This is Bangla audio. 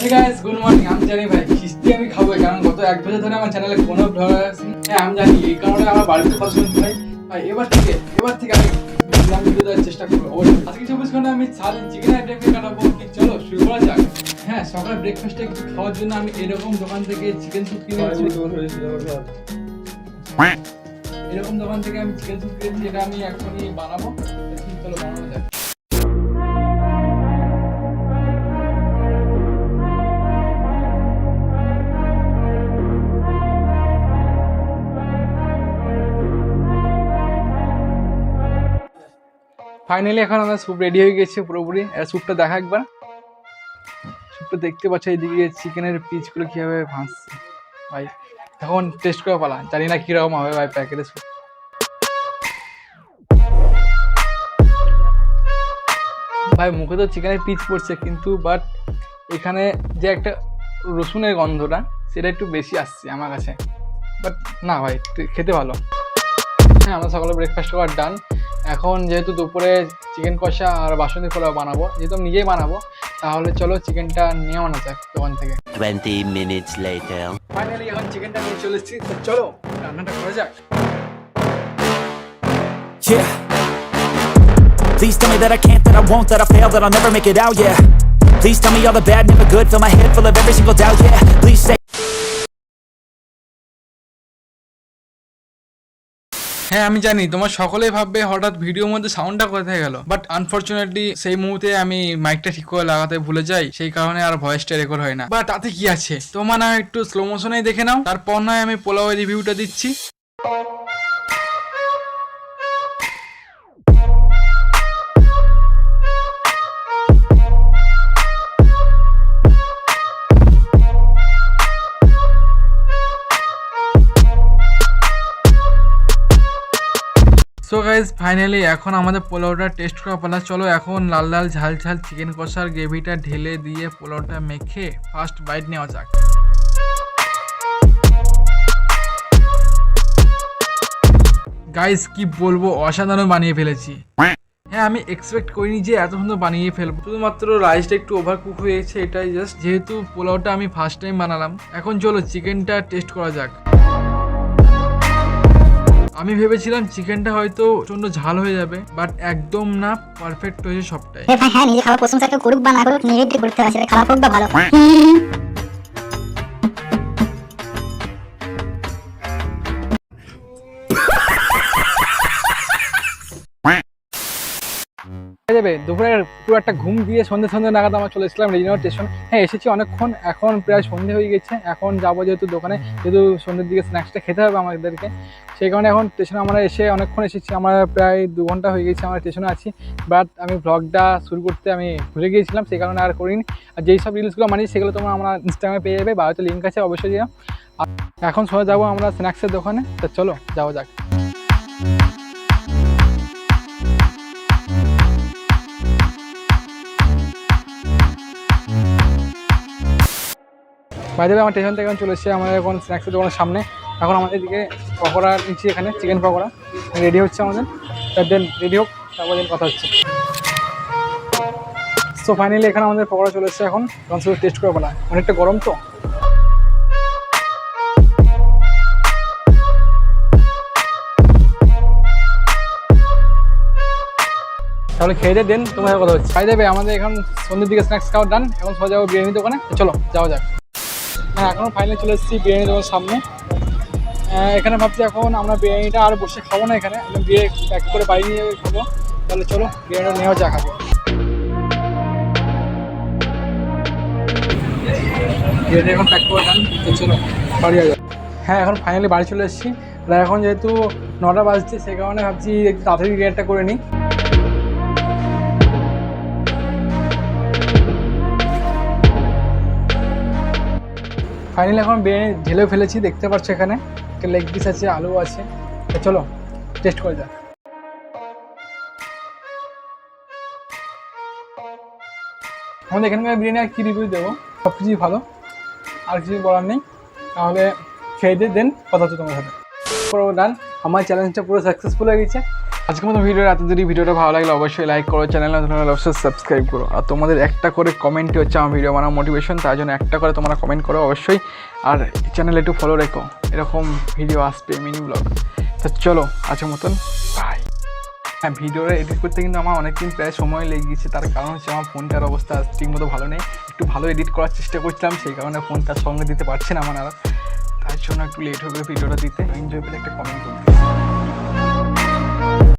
Hey guys, good morning. আমি জানি ভাই খিস্তি আমি খাবো কারণ গত এক বছর ধরে আমার চ্যানেলে কোনো ব্লগ আসেনি। হ্যাঁ আমি জানি এই কারণে আমার বাড়িতে পছন্দ ভাই ভাই এবার থেকে আমি ভিডিও দেওয়ার চেষ্টা করবো অবশ্যই। আজকে 24 ঘন্টা আমি সারাদিন চিকেন আইটেম নিয়ে কাটাবো। চলো শুরু করা যাক। হ্যাঁ সকালে ব্রেকফাস্টে কিছু খাওয়ার জন্য আমি এরকম দোকান থেকে চিকেন স্যুপ কিনেছি। এরকম দোকান থেকে আমি চিকেন স্যুপ কিনেছি, এটা আমি এখনই বানাবো। চলো বানানো যাক। ফাইনালি এখন আমার স্যুপ রেডি হয়ে গেছে পুরোপুরি। স্যুপটা দেখা একবার। স্যুপটা দেখতে পাচ্ছ এইদিকে চিকেনের পিসগুলো কীভাবে ভাসছে ভাই। এখন টেস্ট করে পালা, জানি না কীরকম হবে ভাই প্যাকেটের স্যুপ। ভাই মুখে তো চিকেনের পিস পড়ছে কিন্তু বাট এখানে যে একটা রসুনের গন্ধটা সেটা একটু বেশি আসছে আমার কাছে। বাট না ভাই খেতে ভালো। হ্যাঁ আমরা সকালে ব্রেকফাস্ট করার ডান। এখন যেহেতু দুপুরে চিকেন কষা আর বাসন্তী পোলাও বানাবো, যেহেতু আমি নিজেই বানাবো, তাহলে চলো চিকেনটা নিয়ে আনা যাক দোকান থেকে। 20 minutes later. ফাইনালি এখন চিকেনটা নিয়ে চলে এসেছি, তো চলো রান্নাটা করা যাক। Yeah. Please tell me that I can't, that I won't, that I fail, that I'll never make it out, yeah. Please tell me all the bad, never good, fill my head full of every single doubt, yeah. Please say হ্যাঁ আমি জানি তোমার সকলেই ভাববে হঠাৎ ভিডিওর মধ্যে সাউন্ডটা কোথায় গেল, বাট আনফরচুনেটলি সেই মুহূর্তে আমি মাইকটা ঠিক করে লাগাতে ভুলে যাই, সেই কারণে আর ভয়েসটা রেকর্ড হয় না। বাট তাতে কি আছে, তোমার না একটু স্লো মোশনেই দেখে নাও, তারপর নয় আমি পোলাওয়ের রিভিউটা দিচ্ছি। সো গাইজ ফাইনালি এখন আমাদের পোলাওটা টেস্ট করা পালা। চলো এখন লাল লাল ঝাল ঝাল চিকেন কষার গ্রেভিটা ঢেলে দিয়ে পোলাওটা মেখে ফার্স্ট বাইট নেওয়া যাক। গাইজ কি বলবো, অসাধারণ বানিয়ে ফেলেছি। হ্যাঁ আমি এক্সপেক্ট করিনি যে এত সুন্দর বানিয়ে ফেলবো। শুধুমাত্র রাইসটা একটু ওভার কুক হয়েছে, এটাই জাস্ট। যেহেতু পোলাওটা আমি ফার্স্ট টাইম বানালাম, এখন চলো চিকেনটা টেস্ট করা যাক। আমি ভেবেছিলাম চিকেনটা হয়তো প্রচন্ড ঝাল হয়ে যাবে, বাট একদম না, পারফেক্ট হয়েছে সবটাই। ভাই হ্যাঁ নিজে খাওয়ার প্রশংসা কেউ করুক বা না করুক, নিজেদের করতে হয়, সেটা খারাপ হোক বা ভালো। যাবে দুপুরে পুরো একটা ঘুম দিয়ে সন্ধ্যে নাগাদ আমরা চলে এসেছিলাম রেজিনগর স্টেশন। হ্যাঁ এসেছি অনেকক্ষণ, এখন প্রায় সন্ধ্যে হয়ে গেছে। এখন যাবো যেহেতু দোকানে, যেহেতু সন্ধ্যের দিকে স্ন্যাক্সটা খেতে হবে আমাদেরকে, সেই কারণে এখন স্টেশনে আমরা এসে অনেকক্ষণ এসেছি। আমরা প্রায় 2 ঘন্টা হয়ে গেছে আমরা স্টেশনে আছি। বাট আমি ব্লগটা শুরু করতে আমি ভুলে গিয়েছিলাম, সেই কারণে আর করিনি। আর যেই সব রিলসগুলো মানি সেগুলো তোমরা আমরা ইনস্টাগ্রামে পেয়ে যাবে, বা হয়তো লিঙ্ক আছে অবশ্যই দিও। আর এখন সোজা যাবো আমরা স্ন্যাক্সের দোকানে, তো চলো যাওয়া যাক। বাইরে আমার স্টেশন থেকে এখন চলে এসেছি আমাদের এখন স্ন্যাক্সের দোকানের সামনে। এখন আমাদের দিকে পকোড়া নিচ্ছি, এখানে চিকেন পকোড়া রেডি হচ্ছে আমাদের। দেন রেডি হোক, তারপর দিন কথা হচ্ছে। সো ফাইনালি এখানে আমাদের পকোড়া চলে এসেছে। এখন শুধু টেস্ট করে বলা, অনেকটা গরম তো। তাহলে খেয়ে দিয়ে দেন তোমার কথা হচ্ছে। খাই দেবে আমাদের এখন সন্ধ্যের দিকে স্ন্যাক্স খাওয়ার ডান। এখন সোজা যাবো বিরিয়ানি দোকানে, চলো যাওয়া যাক। হ্যাঁ এখনও ফাইনালি চলে এসেছি বিরিয়ানি দোকানের সামনে। এখানে ভাবছি এখন আমরা বিরিয়ানিটা আর বসে খাবো না, এখানে একদম বিয়ে প্যাক করে বাড়ি নিয়ে খাবো। তাহলে চলো বিরিয়ানিটা নেওয়া যাক আগে। বিরিয়ানি এখন প্যাক করে ডান, তো চলো বাড়ি যাওয়া যাক। হ্যাঁ এখন ফাইনালি বাড়ি চলে এসেছি। আর এখন যেহেতু 9টা বাজছে, সেই কারণে ভাবছি একটু তাড়াতাড়ি বিরিয়ানিটা করে নিই। ফাইনালি এখন বিরিয়ানি ঢেলেও ফেলেছি, দেখতে পাচ্ছ এখানে একটা লেগ পিস আছে, আলু আছে। তো চলো টেস্ট করে যাক। আমাদের এখানকার বিরিয়ানি আর কী রিভিউ দেবো, সব কিছুই ভালো, আর কিছু বলার নেই। তাহলে খেয়ে দিয়ে দেন কথা হচ্ছে তোমার সাথে। পুরো ডান, আমার চ্যালেঞ্জটা পুরো সাকসেসফুল হয়ে গেছে। আজকের মতো ভিডিও এত যদি ভিডিওটা ভালো লাগলে অবশ্যই লাইক করো, চ্যানেল অবশ্যই সাবস্ক্রাইব করো। আর তোমাদের একটা করে কমেন্টই হচ্ছে আমার ভিডিও বানানোর মোটিভেশন, তার জন্য একটা করে তোমরা কমেন্ট করো অবশ্যই। আর চ্যানেলে একটু ফলো রেখো, এরকম ভিডিও আসবে মিনি ব্লগ। তো চলো আজকের মতন বাই। হ্যাঁ, ভিডিওটা এডিট করতে কিন্তু আমার অনেকদিন প্রায় সময় লেগে গেছে, তার কারণ হচ্ছে আমার ফোনটার অবস্থা ঠিকমতো ভালো নেই। একটু ভালো এডিট করার চেষ্টা করছিলাম, সেই কারণে ফোনটার সঙ্গে দিতে পারছি না আমার আর, তার জন্য একটু লেট হয়ে গেলো ভিডিওটা দিতে। এনজয় পেলে একটা কমেন্ট করতে।